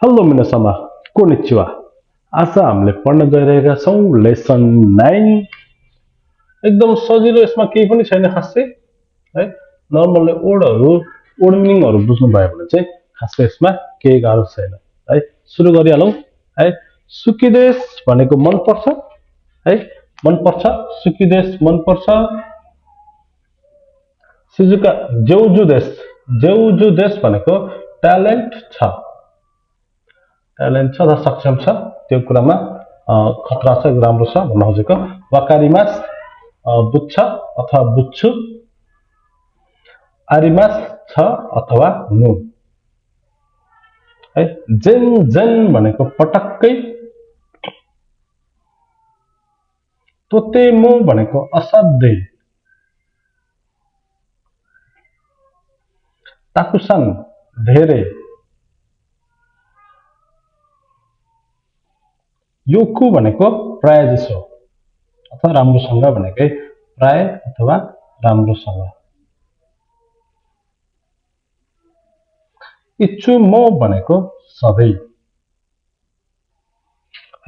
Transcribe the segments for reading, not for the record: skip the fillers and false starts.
hello मिनासामा konnichiwa आज हामीले पढ्न गइरहेका छौं लेसन 9 एकदम सजिलो यसमा केही पनि छैन खासै है नर्मली वर्ड मिनिङहरु बुझ्नु भयो भने चाहिँ खासै यसमा केही गाह्रो छैन है सुरु गरिहालौं है सुकिदेश भनेको मन पर्छ है मन पर्छ सुकिदेश मन पर्छ सुजुका जेउजु देश भनेको ट्यालेन्ट छ अथवा सक्षम छ त्यो कुरामा खतरा छ राम्रो छ भन्न खोजेको वाकारिमास बुझ्छ अथवा बुझ्छु आरिमास छ अथवा नु है जेन भनेको पटक्कै तोतेमो भनेको असाध्यै ताकुसान धेरै योकु भनेको प्राय जसो अथवा राम्रोसँग भनेकै प्राय अथवा राम्रोसँग इचुमो भनेको सधैं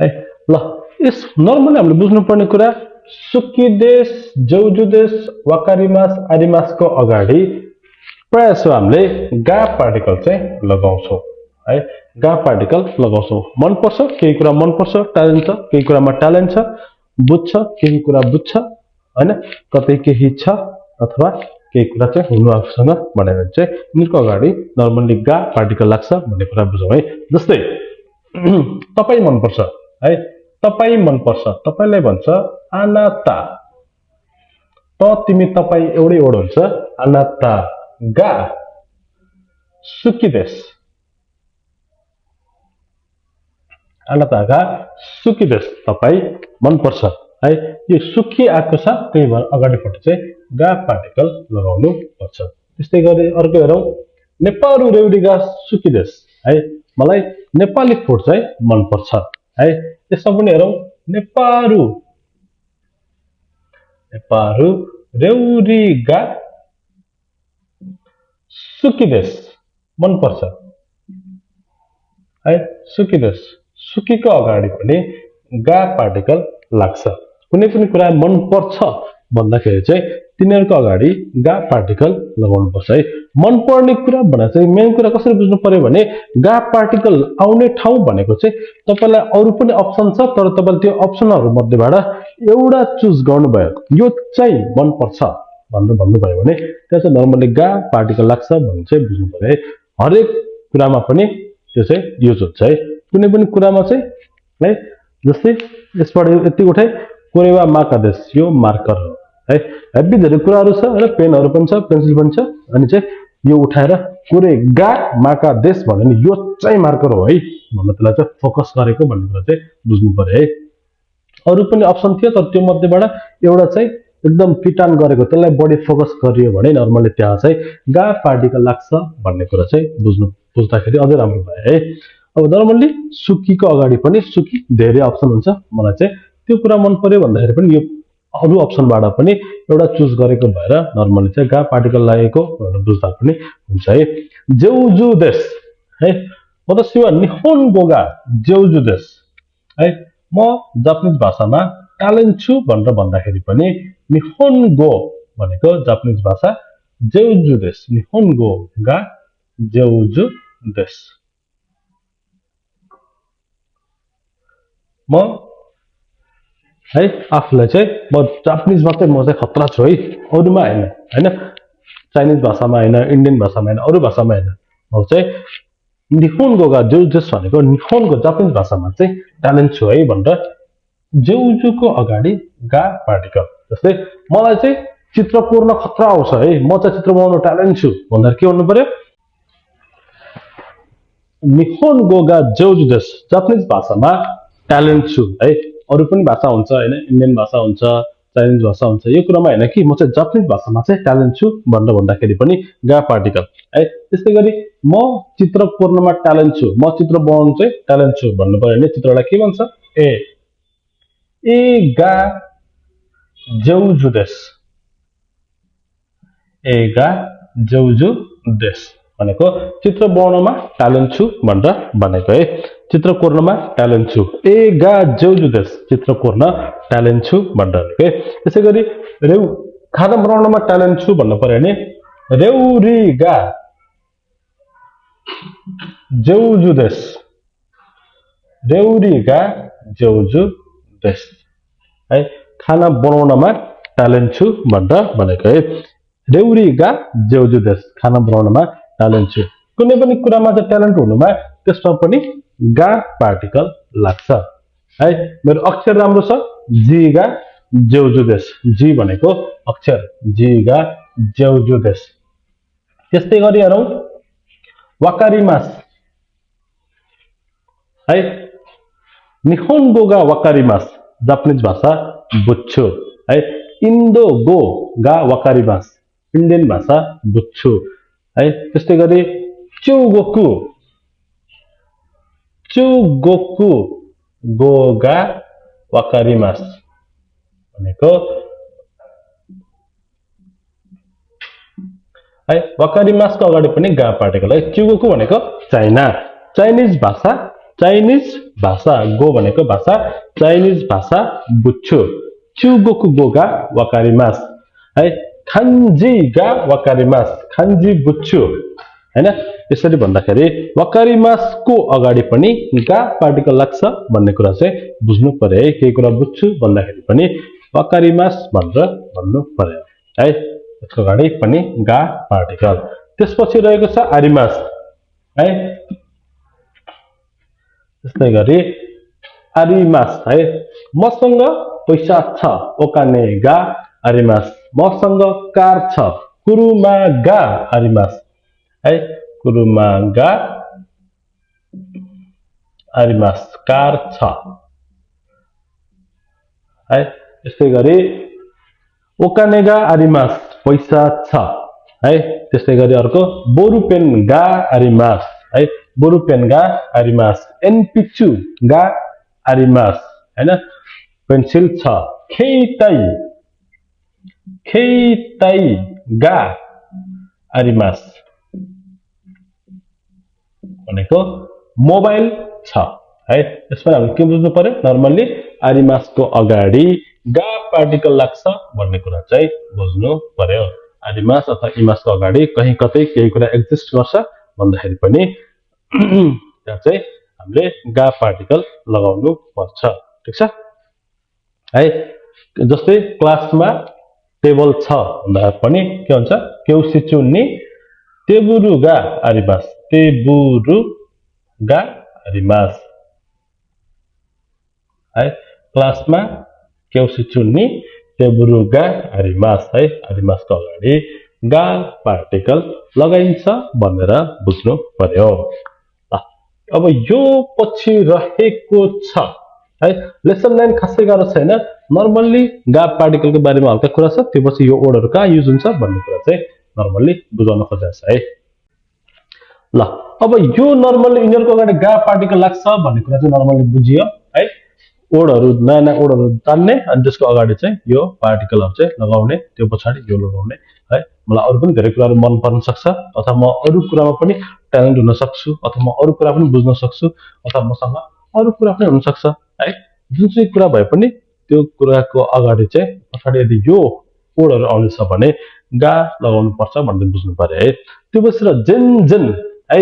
है ल यस नर्मली हामीले बुझ्नु पर्ने कुरा सुकिदेश जौजुदेश वाकारिमास आरिमासको अगाडि प्राय जसो हामीले गा पार्टिकल चाहिँ लगाउँछौं है गा पार्टिकल लगाउँछौं मन पर्छ केही कुरा मन पर्छ ट्यालेन्ट छ केही कुरामा ट्यालेन्ट छ बुझ्छ केही कुरा बुझ्छ हैन कतै केही छ अथवा केही कुरा चाहिँ हुनु आफूसँग भनेर चाहिँ यिनको अगाडि नर्मली गा पार्टिकल लाग्छ भन्ने कुरा बुझौं है जस्तै तपाई मन पर्छ है तपाई मन पर्छ तपाईलाई भन्छ अनाता त तिमी तपाई एउटै वर्ड हुन्छ अनाता गा सुकिदेश अनातागा सुकिदेश तपाई मन पर्छ है यो सुकी आएको छ त्यही भएर अगाडिपट्टि चाहिँ गा पार्टिकल लगाउनु पर्छ त्यस्तै गरी अर्को हेरौं नेपाली रेउडीगा सुकिदेश है मलाई नेपाली फुड चाहिँ मन पर्छ है त्यसमा पनि हेरौं नेपाली रेउडीगा सुकिदेश मन पर्छ है सुकिदेश सुकीको अगाडि पनि गा पार्टिकल लाग्छ कुनै पनि कुरा मन पर्छ भन्दाखेरि चाहिँ तिनीहरुको अगाडि गा पार्टिकल लगाउनु पर्छ है मन पर्ने कुरा भन्दा चाहिँ मेन कुरा कसरी बुझ्नु पर्यो भने गा पार्टिकल आउने ठाउँ भनेको चाहिँ तपाईलाई अरु पनि अप्सन छ तर तपाईले त्यो अप्सनहरु मध्येबाट एउटा चुज गर्नुभयो यो चाहिँ मन पर्छ भनेर भन्नुभयो भने त्यो चाहिँ नर्मली गा पार्टिकल लाग्छ भन्ने चाहिँ बुझ्नु पर्यो है हरेक कुरामा पनि त्यो चाहिँ युज हुन्छ है कुनै पनि कुरामा चाहिँ है जस्तै यसबाट यति उठाए कोरेवा माकादेश यो मार्कर हो है हेभी धेरै कुराहरु छ हैन पेनहरु पनि छ पेन्सिल पनि छ अनि चाहिँ यो उठाएर कोरेगा माकादेश भन्यो नि यो चाहिँ मार्कर हो है भन्ने त्यसलाई चाहिँ फोकस गरेको भन्ने कुरा चाहिँ बुझ्नु पर्यो है अरु पनि अप्सन थियो तर त्यो मध्येबाट एउटा चाहिँ एकदम फिटान गरेको त्यसलाई बढी फोकस गरियो भने नर्मली त्यहाँ चाहिँ गा पार्टिकल लाग्छ भन्ने कुरा चाहिँ बुझ्दाखेरि अझै राम्रो भयो है अब नर्मली सुकीको अगाडि पनि सुकी धेरै अप्सन हुन्छ मलाई चाहिँ त्यो कुरा मन पर्यो भन्दाखेरि पनि यो अरु अप्सनबाट पनि एउटा चुज गरेको भएर नर्मली चाहिँ गा पार्टिकल लागेको भनेर बुझ्दा पनि हुन्छ है जेउजु देश है वतासी वा निहोन्गोगा जेउजु देश है म जापानिज भाषामा ट्यालेन्ट छु भनेर भन्दाखेरि पनि निहोन्गो भनेको जापानिज भाषा जेउजु देश निहोन्गोगा जेउजु देश म है आफुलाई चाहिँ म जापानिज मात्रै म चाहिँ खतरा छु है अरुमा हैन चाइनिज भाषामा हैन इन्डियन भाषामा हैन अरु भाषामा हैन म चाहिँ निहोन्गोगा जेउजुस भनेको निहोन्गो जापानिज भाषामा चाहिँ ट्यालेन्ट छु है भनेर जेउजुको अगाडि गा पार्टिकल जस्तै मलाई चाहिँ चित्र कोर्न खतरा आउँछ है म चाहिँ चित्र बनाउन ट्यालेन्ट छु भन्दा के भन्नु पर्यो निहोन्गोगा जेउजुस जापानिज भाषामा ट्यालेन्ट छु है अरु पनि भाषा हुन्छ हैन इन्डियन भाषा हुन्छ चाइनिज भाषा हुन्छ यो कुरामा हैन कि म चाहिँ जापानिज भाषामा चाहिँ ट्यालेन्ट छु भनेर भन्दाखेरि पनि गा पार्टिकल है त्यस्तै गरी म चित्र कोर्नमा ट्यालेन्ट छु म चित्र बनाउन चाहिँ ट्यालेन्ट छु भन्नु पर्यो भने चित्रलाई के भन्छ ए गा जेउजु देश ए गा जेउजु देश भनेको चित्र बनाउनमा ट्यालेन्ट छु भनेर भनेको है चित्र कोर्नमा ट्यालेन्ट छु ए गा जेउजु देश चित्र कोर्न ट्यालेन्ट छु भनेर है त्यसैगरी रेउ खाना बनाउनमा ट्यालेन्ट छु भन्नु पर्यो भने रेउरी गा जेउजु देश रेउरी गा जेउजु देश है खाना बनाउनमा ट्यालेन्ट छु भनेर भनेको है रेउरी गा जेउजु देश खाना बनाउनमा ट्यालेन्ट छु कुनै पनि कुरामा चाहिँ ट्यालेन्ट हुनुमा त्यसमा पनि गा पार्टिकल लाग्छ है मेरो अक्षर राम्रो छ जी गा जेउजु देश जी भनेको अक्षर जी गा जेउजु देश त्यस्तै गरी हेरौं वाकारिमास है निहोन्गो गा वाकारिमास जापानिज भाषा बुझ्छु है इन्डो गो गा वाकारिमास इन्डियन भाषा बुझ्छु है त्यस्तै गरी चुगोकु गो गा वाकारिमास भनेको है वाकारिमास को अगाडि पनि गा पार्टिकल है चुगोकु भनेको चाइना चाइनिज भाषा गो भनेको भाषा चाइनिज भाषा बुझ्छु चुगोकु गो गा वाकारिमास है खान्जी गा वाकारिमास खान्जी बुझ्छु हैन यसरी भन्दाखेरि वाकारिमास को अगाडि पनि गा पार्टिकल लाग्छ भन्ने कुरा चाहिँ बुझ्नु पर्यो है केही कुरा बुझ्छु भन्दाखेरि पनि वाकारिमास भनेर भन्नु पर्यो है यसको अगाडि पनि गा पार्टिकल त्यसपछि रहेको छ आरिमास है त्यस्तै गरी आरिमास है मसँग पैसा छ ओकाने गा आरिमास मसँग कार छ कुरुमा गा आरिमास है कुरुमा गा आरिमास कार छ है त्यस्तै गरी ओकाने गा आरिमास पैसा छ है त्यस्तै गरी अर्को बोरुपेन गा आरिमास है बोरुपेन गा आरिमास एनपिचु गा आरिमास हैन पेन्सिल छ खेइताई गा आरिमास भनेको मोबाइल छ है यसमा हामी के बुझ्नु पर्यो नर्मली आरिमास को अगाडि गा पार्टिकल लाग्छ भन्ने कुरा चाहिँ बुझ्नु पर्यो आरिमास अथवा इमास को अगाडि कहीं कतै केही कुरा एक्जिस्ट गर्छ भन्दाखेरि पनि त्यहाँ चाहिँ हामीले गा पार्टिकल लगाउनु पर्छ ठीक छ है जस्तै क्लासमा टेबल छ भन्दा पनि के हुन्छ केउसिचु नि तेबुरु गा आरिमास तेबुरु गा आरिमास है क्लासमा केउसिचु नि तेबुरु गा आरिमास है आरिमास को अगाडि गा पार्टिकल लगाइन्छ भनेर बुझ्नु पर्यो अब यो पछि रहेको छ है लेसन 9 खासै गाह्रो छैन नर्मली गा पार्टिकल को बारेमा हल्का कुरा छ त्यो पछि यो वर्डहरु कहाँ युज हुन्छ भन्ने कुरा चाहिँ नर्मली बुझाउन खोजेको छ है ल अब यो नर्मली यिनीहरुको अगाडि गा पार्टिकल लाग्छ भन्ने कुरा चाहिँ नर्मली बुझियो है वर्डहरु नयाँ वर्डहरु जान्ने अनि त्यसको अगाडि चाहिँ यो पार्टिकलहरु चाहिँ लगाउने त्यो पछाडी यो लगाउने है मलाई अरु पनि धेरै कुराहरु मन पर्न सक्छ अथवा म अरु कुरामा पनि ट्यालेन्ट हुन सक्छु अथवा म अरु कुरा पनि बुझ्न सक्छु अथवा मसँग अरु कुरा पनि हुन सक्छ है जुन चाहिँ कुरा भए पनि त्यो कुराको अगाडि चाहिँ पछाडी यदि यो वर्डहरु आउने छ भने गा लगाउनु पर्छ भन्ने बुझ्नु पर्यो है त्यो बसेर जेन है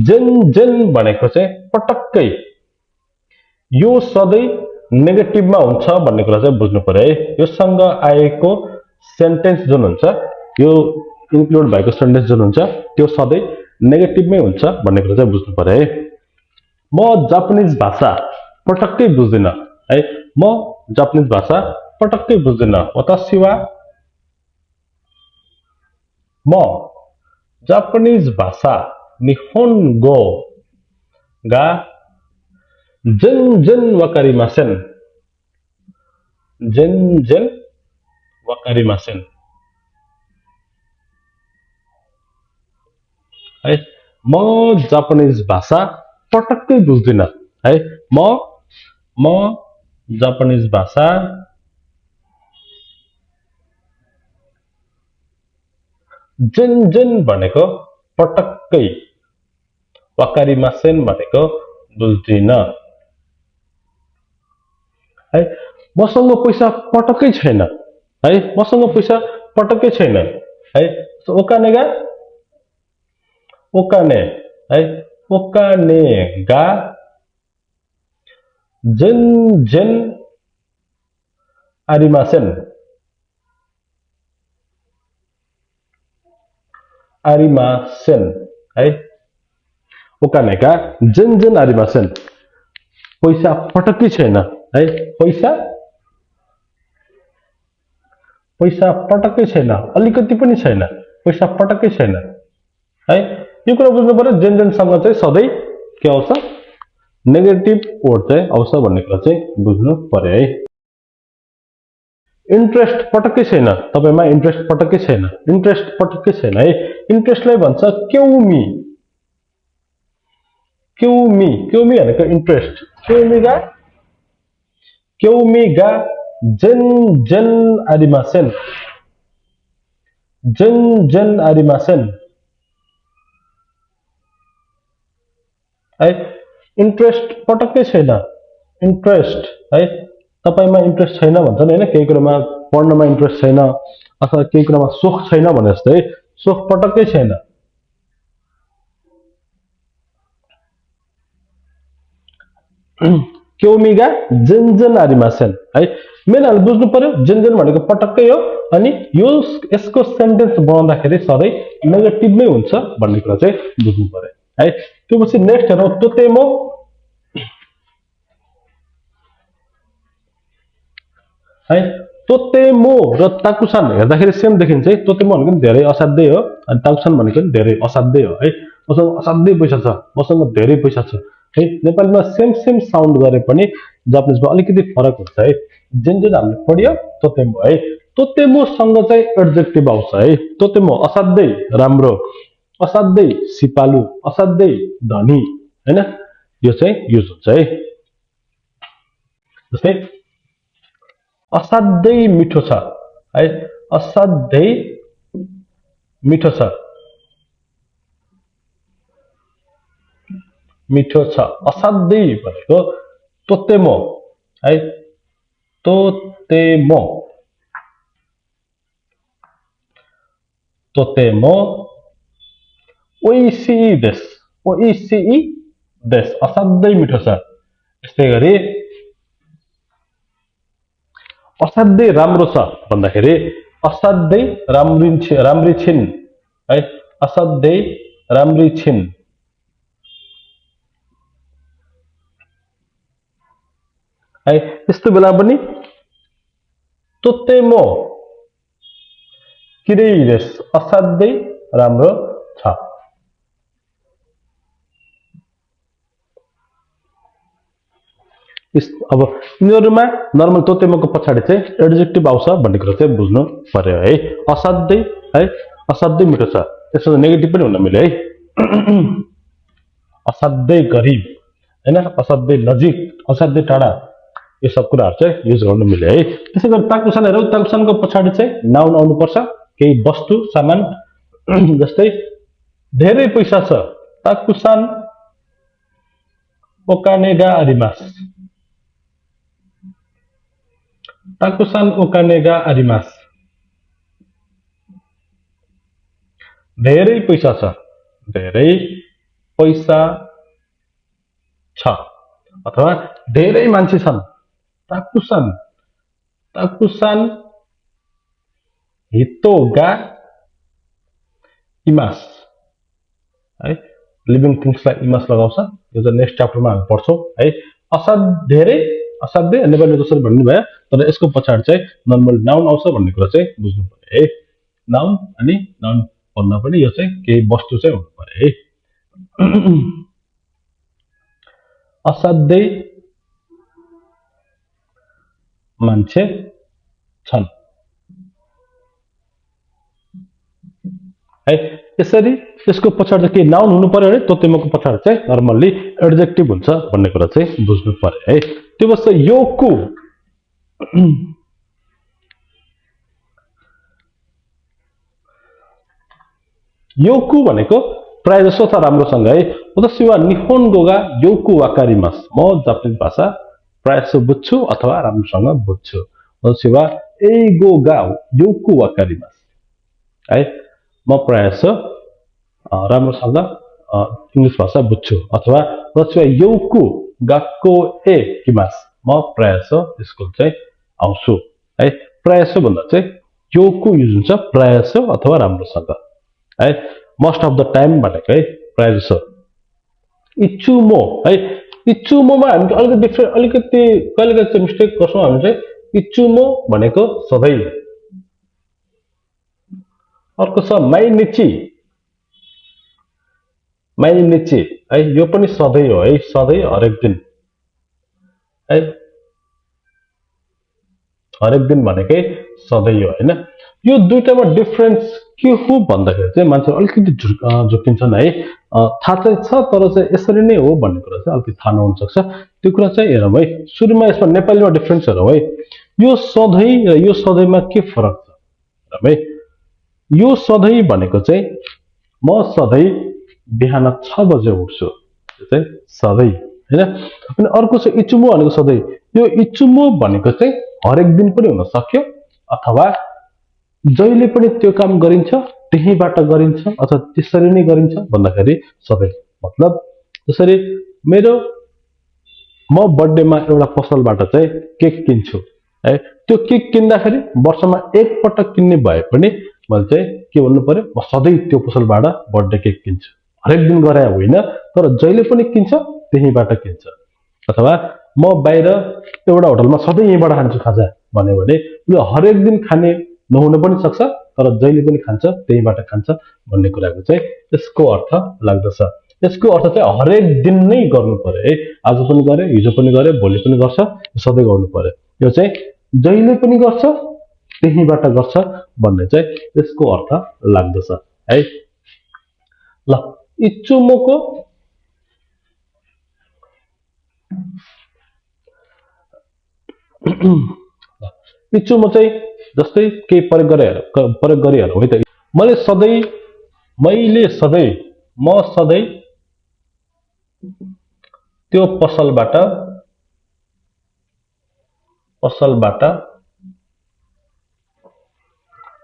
जेन भनेको चाहिँ पटक्कै यो सधैं नेगेटिभमा हुन्छ भन्ने कुरा चाहिँ बुझ्नु पर्यो है यो सँग आएको सेन्टेन्स जुन हुन्छ यो इन्क्लुड भएको सेन्टेन्स जुन हुन्छ त्यो सधैं नेगेटिभमै हुन्छ भन्ने कुरा चाहिँ बुझ्नु पर्यो है म जापानिज भाषा पटक्कै बुझ्दिन है म जापानिज भाषा पटक्कै बुझ्दिन वतासी वा म जापानिज भाषा निहोन्गो गा जेन वाकारिमासेन जेन वाकारिमासेन है म जापानिज भाषा पटक्कै बुझ्दिन है म जापानिज भाषा जेन भनेको पटक्कै पटक्कै वकारिमासेन भनेको बुझ्दिन है मसँग पैसा पटक्कै छैन है मसँग पैसा पटक्कै छैन है ओकानेगा ओकाने है ओकानेगा जेन आरिमासेन आरिमासेन है ओकानेगा जेन आरिमासेन पैसा पटक्कै छैन है पैसा पटक्कै छैन अलिकति पनि छैन पैसा पटक्कै छैन है यो कुरा बुझ्नु पर्यो जेन सँग चाहिँ सधैं के आउँछ नेगेटिभ वर्ड चाहिँ आउँछ भन्ने कुरा चाहिँ बुझ्नु पर्यो है इन्ट्रेस्ट पटक्कै छैन तपाईमा इन्ट्रेस्ट पटक्कै छैन है इन्ट्रेस्टलाई भन्छ क्यौमी भनेको इन्ट्रेस्ट क्यौमीगा जेन आरिमासेन जेन आरिमासेन है इन्ट्रेस्ट पटक्कै छैन इन्ट्रेस्ट है तपाईमा इन्ट्रेस्ट छैन भन्छ नि हैन केही कुरामा पढ्नमा इन्ट्रेस्ट छैन अथवा केही कुरामा सोख छैन भने जस्तै सोख पटक्कै छैन क्यौमीगा जेन आरिमासेन है मेन हाल बुझ्नु पर्यो जेन भनेको पटक्कै हो अनि यो यसको सेन्टेन्स बनाउँदाखेरि सधैं नेगेटिभमै हुन्छ भन्ने कुरा चाहिँ बुझ्नु पर्यो है त्यसपछि नेक्स्ट हेरौं तोतेमो है तोतेमो र ताकुसान हेर्दाखेरि सेम देखिन्छ है तोतेमो भनेको धेरै असाध्यै हो अनि ताकुसान भनेको धेरै असाध्यै हो है मसँग असाध्यै पैसा छ मसँग धेरै पैसा छ है नेपालीमा सेम साउन्ड गरे पनि जापानिजमा अलिकति फरक हुन्छ है जेन हामीले पढ्यो तोतेमो है तोतेमो सँग चाहिँ एडजेक्टिभ आउँछ है तोतेमो असाध्यै राम्रो असाध्यै सिपालु असाध्यै धनी हैन यो चाहिँ युज हुन्छ है जस्तै असाध्यै मिठो छ है असाध्यै मिठो छ असाध्यै भनेको तोतेमो है तोतेमो ओइसिई देश असाध्यै मिठो छ यस्तै गरी असाध्यै राम्रो छ भन्दाखेरि असाध्यै राम्री छिन् है असाध्यै राम्री छिन् है यस्तो बेला पनि तोतेमो किरेई देश असाध्यै राम्रो छ अब यिनीहरुमा नर्मल तोतेमोको पछाडी चाहिँ एडजेक्टिभ आउँछ भन्ने कुरा चाहिँ बुझ्नु पर्यो है असाध्यै मिठो छ त्यसमा नेगेटिभ पनि हुन मिल्यो है असाध्यै गरिब हैन असाध्यै नजिक असाध्यै टाढा यो सब कुराहरु चाहिँ युज गर्न मिल्यो है त्यसैगरी ताकुसान हेरौं ताकुसानको पछाडी चाहिँ नाउन आउनु पर्छ केही वस्तु सामान जस्तै धेरै पैसा छ ताकुसान ओकानेगा आरिमास ताकुसान ओकानेगा आरिमास धेरै पैसा छ अथवा धेरै मान्छे छन् ताकुसान हितो गा इमास है लिभिङ थिंग्सलाई इमास लगाउँछ यो चाहिँ नेक्स्ट च्याप्टरमा हामी पढ्छौं है असाध्यै नेपालीमा जसरी भन्नु भयो तर यसको पछाडी चाहिँ नर्मल नाउन आउँछ भन्ने कुरा चाहिँ बुझ्नु पर्यो है नाउन अनि नाउन भन्दा पनि यो चाहिँ केही वस्तु चाहिँ हुनु पर्यो है असाध्यै मान्छे छन् है यसरी यसको पछाडी के नाउन हुनु पर्यो भने तोतेमोको पछाडी चाहिँ नर्मल्ली एडजेक्टिभ हुन्छ भन्ने कुरा चाहिँ बुझ्नु पर्यो है त्यो बस योकु भनेको प्राय जसो त राम्रोसँग है वतासी वा निहोन्गो गा योकु वाकारिमास म जापानिज भाषा प्राय जसो बुझ्छु अथवा राम्रोसँग बुझ्छु वतासी वा एइगो गा योकु वाकारिमास है म प्राय जसो राम्रोसँग इंग्लिश भाषा बुझ्छु अथवा वतासी वा योकु गाक्को ए किमास म प्राय जसो स्कुल चाहिँ आउँछु है प्राय जसो भन्दा चाहिँ योकु युज हुन्छ प्राय जसो अथवा राम्रोसँग है मोस्ट अफ द टाइम भनेको है प्राय जसो इचुमो है इचुमोमा हामी अलिकति डिफरेन्ट अलिकति कहिलेकाहीँ मिस्टेक गर्छौँ हामी चाहिँ इचुमो भनेको सधैँ अर्को छ माइनिची है यो पनि सधैँ हो है सधैँ हरेक दिन है हरेक दिन भनेकै सधैँ हो हैन यो दुईटामा डिफरेन्स के हो भन्दाखेरि चाहिँ मान्छे अलिकति झुकिन्छन् है थाहा चाहिँ छ तर चाहिँ यसरी नै हो भन्ने कुरा चाहिँ अलिकति थाहा नहुन सक्छ त्यो कुरा चाहिँ हेरौँ है सुरुमा यसमा नेपालीमा डिफरेन्स हेरौँ है यो सधैँ र यो सधैँमा के फरक छ हेरौँ है यो सधैँ भनेको चाहिँ म सधैँ बिहान 6 बजे उठ्छु त्यो चाहिँ सधैँ हैन अनि अर्को छ इचुमो भनेको सधैँ यो इचुमो भनेको चाहिँ हरेक दिन पनि हुन सक्यो अथवा जहिले पनि त्यो काम गरिन्छ त्यहीबाट गरिन्छ अथवा त्यसरी नै गरिन्छ भन्दाखेरि सधैँ मतलब जसरी मेरो म बर्थडेमा एउटा पसलबाट चाहिँ केक किन्छु है त्यो केक किन्दाखेरि वर्षमा एक पटक किन्ने भए पनि मैले चाहिँ के भन्नु पर्यो म सधैँ त्यो पसलबाट बर्थडे केक किन्छु हरेक दिन गरे होइन तर जहिले पनि किन्छ त्यहीबाट किन्छ अथवा म बाहिर एउटा होटलमा सधैँ यहीँबाट खान्छु खाजा भन्यो भने यो हरेक दिन खाने नहुन पनि सक्छ तर जहिले पनि खान्छ त्यहीबाट खान्छ भन्ने कुराको चाहिँ यसको अर्थ लाग्दछ यसको अर्थ चाहिँ हरेक दिन नै गर्नु पर्यो है आज पनि गरे हिजो पनि गरे भोलि पनि गर्छ सधैँ गर्नु पर्यो यो चाहिँ जहिले पनि गर्छ त्यहीबाट गर्छ भन्ने चाहिँ यसको अर्थ लाग्दछ है ल इचुमोको इचुमो चाहिँ जस्तै केही प्रयोग गरिहालौँ है त मैले सधैँ म सधैँ त्यो पसलबाट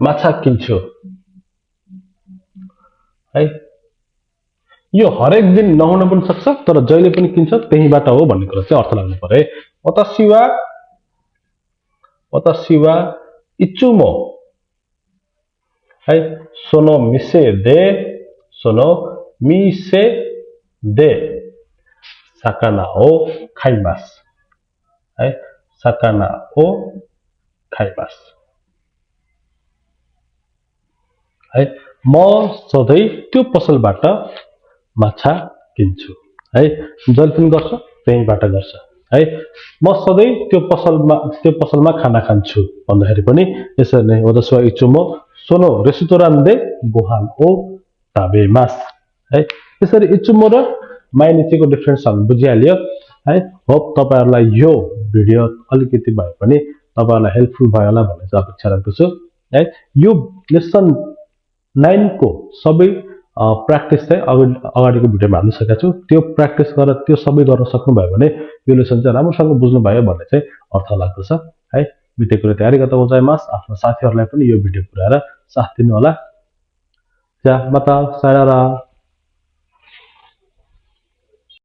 माछा किन्छु है यो हरेक दिन नहुन पनि सक्छ तर जहिले पनि किन्छ त्यहीबाट हो भन्ने कुरा चाहिँ अर्थ लाग्नु पर्यो है वतासी वा इचुमो है सोनो मिसे दे साकाना ओ खाइमास है साकाना ओ खाइमास है म सधैँ त्यो पसलबाट माछा किन्छु है जहिले पनि गर्छ त्यहीबाट गर्छ है म सधैँ त्यो पसलमा खाना खान्छु भन्दाखेरि पनि यसरी नै वतासी वा इचुमो सोनो रेस्टुरान्ट दे गोहान ओ ताबेमास है यसरी इचुमो र माइनिचीको डिफरेन्स हामी बुझिहाल्यो है होप तपाईहरुलाई यो भिडियो अलिकति भए पनि तपाईहरुलाई हेल्पफुल भयो होला भन्ने चाहिँ अपेक्षा राख्दछु है यो लेसन 9 को सबै प्र्याक्टिस चाहिँ अगाडिको भिडियोमा हाल्न सकेको छु त्यो प्र्याक्टिस गरेर त्यो सबै गर्न सक्नुभयो भने यो लेसन चाहिँ राम्रोसँग बुझ्नु भयो भन्ने चाहिँ अर्थ लाग्दछ है बितेको तयारी गर्दा गोजाइमास आफ्नो साथीहरुलाई पनि यो भिडियो पुर्याएर साथ दिनु होला जा मता सायरा